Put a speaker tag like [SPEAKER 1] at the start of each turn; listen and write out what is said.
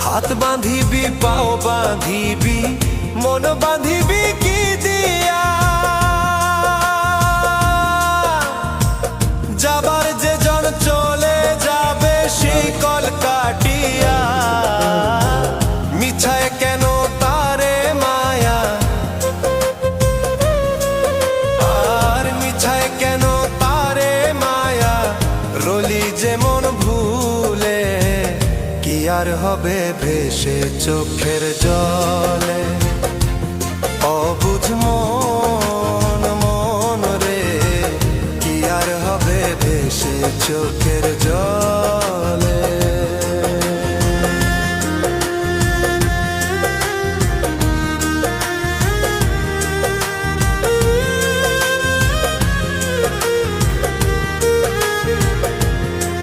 [SPEAKER 1] হাত বাঁধিবি পাও বাঁধিবি মন বাঁধিবি কি দিয়া যাবার যে জন চলে যাবে সেই কল কাটিয়া মিছায় কেন তারে মায়া আর মিছায় কেন তারে মায়া রলি যেমন ভুলে কি আর হবে ভেসে চোখের জলে অবুঝ মন মন রে কি আর হবে ভেসে চোখে